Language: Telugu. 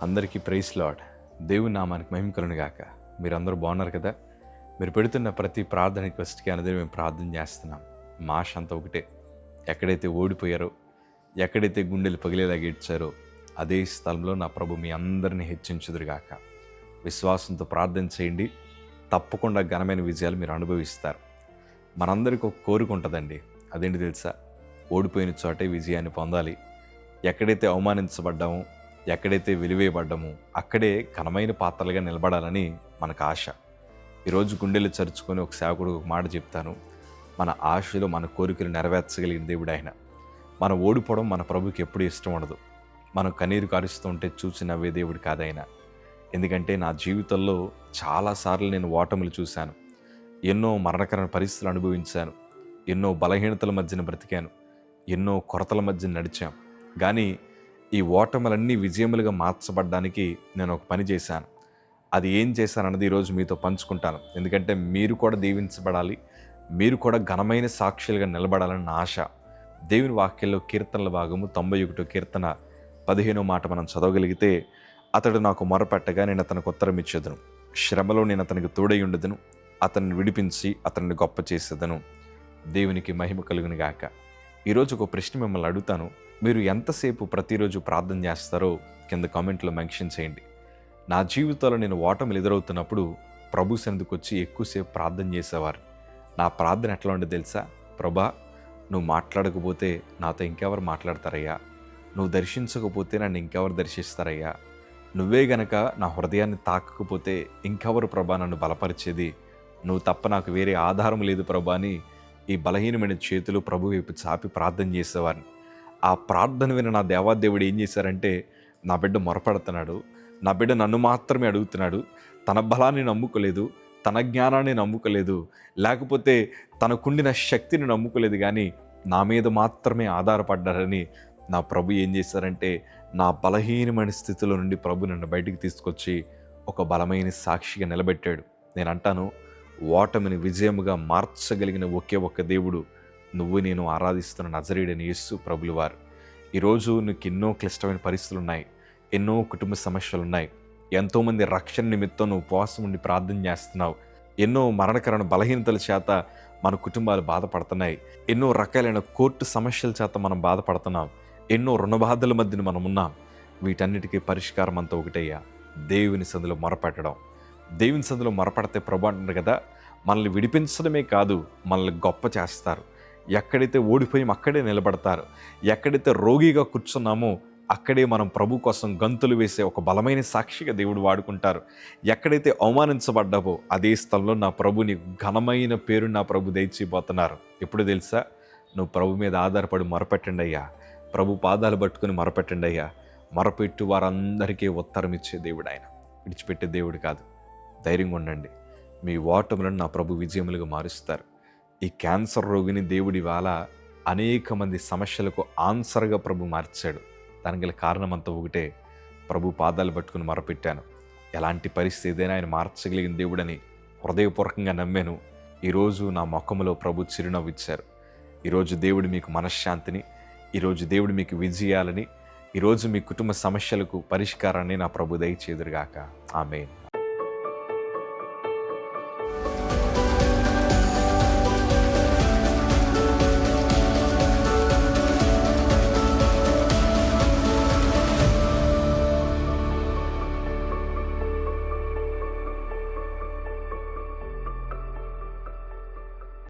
అందరికీ ప్రైజ్ లార్డ్. దేవుని నామానికి మహిమ కలుగును గాక. మీరందరూ బాగున్నారు కదా? మీరు పెడుతున్న ప్రతి ప్రార్థన రిక్వెస్ట్కి అనేది మేము ప్రార్థన చేస్తున్నాం. మా ఆశ అంతా ఒకటే, ఎక్కడైతే ఓడిపోయారో, ఎక్కడైతే గుండెలు పగిలేలాగా ఏడ్చారో అదే స్థలంలో నా ప్రభు మీ అందరినీ హెచ్చించుదురుగాక. విశ్వాసంతో ప్రార్థన చేయండి, తప్పకుండా ఘనమైన విజయాలు మీరు అనుభవిస్తారు. మనందరికీ ఒక కోరిక ఉంటుందండి. అదేంటి తెలుసా? ఓడిపోయిన చోటే విజయాన్ని పొందాలి. ఎక్కడైతే అవమానించబడ్డామో, ఎక్కడైతే వెలివేయబడ్డామో అక్కడే ఘనమైన పాత్రలుగా నిలబడాలని మనకు ఆశ. ఈరోజు గుండెలు చరుచుకొని ఒక సేవకుడు ఒక మాట చెప్తాను. మన ఆశలు, మన కోరికలు నెరవేర్చగలిగిన దేవుడు ఆయన. మనం ఓడిపోవడం మన ప్రభుకి ఎప్పుడు ఇష్టం ఉండదు. మనం కన్నీరు కారుస్తూ ఉంటే చూసి నవ్వే దేవుడు కాదైనా. ఎందుకంటే నా జీవితంలో చాలాసార్లు నేను ఓటములు చూశాను. ఎన్నో మరణకరమైన పరిస్థితులు అనుభవించాను. ఎన్నో బలహీనతల మధ్యన బ్రతికాను. ఎన్నో కొరతల మధ్య నడిచాం. కానీ ఈ ఓటములన్నీ విజయములుగా మార్చబడ్డానికి నేను ఒక పని చేశాను. అది ఏం చేశానన్నది ఈరోజు మీతో పంచుకుంటాను. ఎందుకంటే మీరు కూడా దీవించబడాలి, మీరు కూడా ఘనమైన సాక్షులుగా నిలబడాలని నా ఆశ. దేవుని వాక్యంలో కీర్తనల భాగము 91 కీర్తన 15వ మాట మనం చదవగలిగితే, అతడు నాకు మొరపెట్టగా నేను అతనికి ఉత్తరం ఇచ్చేదను, శ్రమలో నేను అతనికి తోడై ఉండదును, అతన్ని విడిపించి అతన్ని గొప్ప చేసేదను. దేవునికి మహిమ కలుగును గాక. ఈరోజు ఒక ప్రశ్న మిమ్మల్ని అడుగుతాను. మీరు ఎంతసేపు ప్రతిరోజు ప్రార్థన చేస్తారో కింద కామెంట్లో మెన్షన్ చేయండి. నా జీవితంలో నేను ఓటములు ఎదురవుతున్నప్పుడు ప్రభు సన్నిధికి వచ్చి ఎక్కువసేపు ప్రార్థన చేసేవారు. నా ప్రార్థన ఎట్లా ఉండేది తెలుసా? ప్రభా, నువ్వు మాట్లాడకపోతే నాతో ఇంకెవరు మాట్లాడతారయ్యా? నువ్వు దర్శించకపోతే నన్ను ఇంకెవరు దర్శిస్తారయ్యా? నువ్వే గనక నా హృదయాన్ని తాకకపోతే ఇంకెవరు ప్రభా నన్ను బలపరిచేది? నువ్వు తప్ప నాకు వేరే ఆధారం లేదు ప్రభా అని ఈ బలహీనమైన చేతులు ప్రభు వైపు చాపి ప్రార్థన చేసేవారిని. ఆ ప్రార్థన విన నా దేవాదేవుడు ఏం చేశారంటే, నా బిడ్డ మొరపడుతున్నాడు, నా బిడ్డ నన్ను మాత్రమే అడుగుతున్నాడు, తన బలాన్ని నమ్ముకోలేదు, తన జ్ఞానాన్ని నమ్ముకోలేదు, లేకపోతే తనకుండిన శక్తిని నమ్ముకోలేదు, కానీ నా మీద మాత్రమే ఆధారపడ్డారని నా ప్రభు ఏం చేశారంటే, నా బలహీనమైన స్థితిలో నుండి ప్రభు నన్ను బయటికి తీసుకొచ్చి ఒక బలమైన సాక్షిగా నిలబెట్టాడు. నేను అంటాను, ఓటమిని విజయముగా మార్చగలిగిన ఒకే ఒక్క దేవుడు నువ్వు నేను ఆరాధిస్తున్న నజరేయుడైన యేసు ప్రభులు వారు. ఈరోజు నీకు ఎన్నో క్లిష్టమైన పరిస్థితులు ఉన్నాయి, ఎన్నో కుటుంబ సమస్యలు ఉన్నాయి, ఎంతోమంది రక్షణ నిమిత్తం నువ్వు ఉపవాసం ఉండి ప్రార్థన చేస్తున్నావు. ఎన్నో మరణకరమైన బలహీనతల చేత మన కుటుంబాలు బాధపడుతున్నాయి. ఎన్నో రకాలైన కోర్టు సమస్యల చేత మనం బాధపడుతున్నాం. ఎన్నో రుణబాధల మధ్యన మనం ఉన్నాం. వీటన్నిటికీ పరిష్కారం అంతా ఒకటయ్యా, దేవుని సన్నిధిలో మొరపెట్టడం. దేవుని సన్నిధిలో మొరపెడితే ప్రభు అంటారు కదా, మనల్ని విడిపించడమే కాదు, మనల్ని గొప్ప చేస్తారు. ఎక్కడైతే ఓడిపోయామో అక్కడే నిలబడతారు. ఎక్కడైతే రోగిగా కూర్చున్నామో అక్కడే మనం ప్రభు కోసం గంతులు వేసే ఒక బలమైన సాక్షిగా దేవుడు వాడుకుంటారు. ఎక్కడైతే అవమానించబడ్డావో అదే స్థలంలో నా ప్రభు నీకు ఘనమైన పేరు నా ప్రభు దయచిపోతున్నారు. ఎప్పుడు తెలుసా? నువ్వు ప్రభు మీద ఆధారపడి మొరపెట్టండి అయ్యా, ప్రభు పాదాలు పట్టుకుని మొరపెట్టండి అయ్యా. మొరపెట్టు వారందరికీ ఉత్తరం ఇచ్చే దేవుడు ఆయన, విడిచిపెట్టే దేవుడు కాదు. ధైర్యంగా ఉండండి. మీ ఓటములను నా ప్రభు విజయములుగా మారుస్తారు. ఈ క్యాన్సర్ రోగిని దేవుడి ఇవాళ అనేక మంది సమస్యలకు ఆన్సర్గా ప్రభు మార్చాడు. దానికి గల కారణం అంతా ఒకటే, ప్రభు పాదాలు పట్టుకుని మొరపెట్టాను. ఎలాంటి పరిస్థితి ఏదైనా ఆయన మార్చగలిగిన దేవుడని హృదయపూర్వకంగా నమ్మాను. ఈరోజు నా ముఖములో ప్రభు చిరునవ్వు ఇచ్చారు. ఈరోజు దేవుడు మీకు మనశ్శాంతిని, ఈరోజు దేవుడు మీకు విజయాలని, ఈరోజు మీ కుటుంబ సమస్యలకు పరిష్కారాన్ని నా ప్రభు దయచేదురుగాక. ఆమేన్.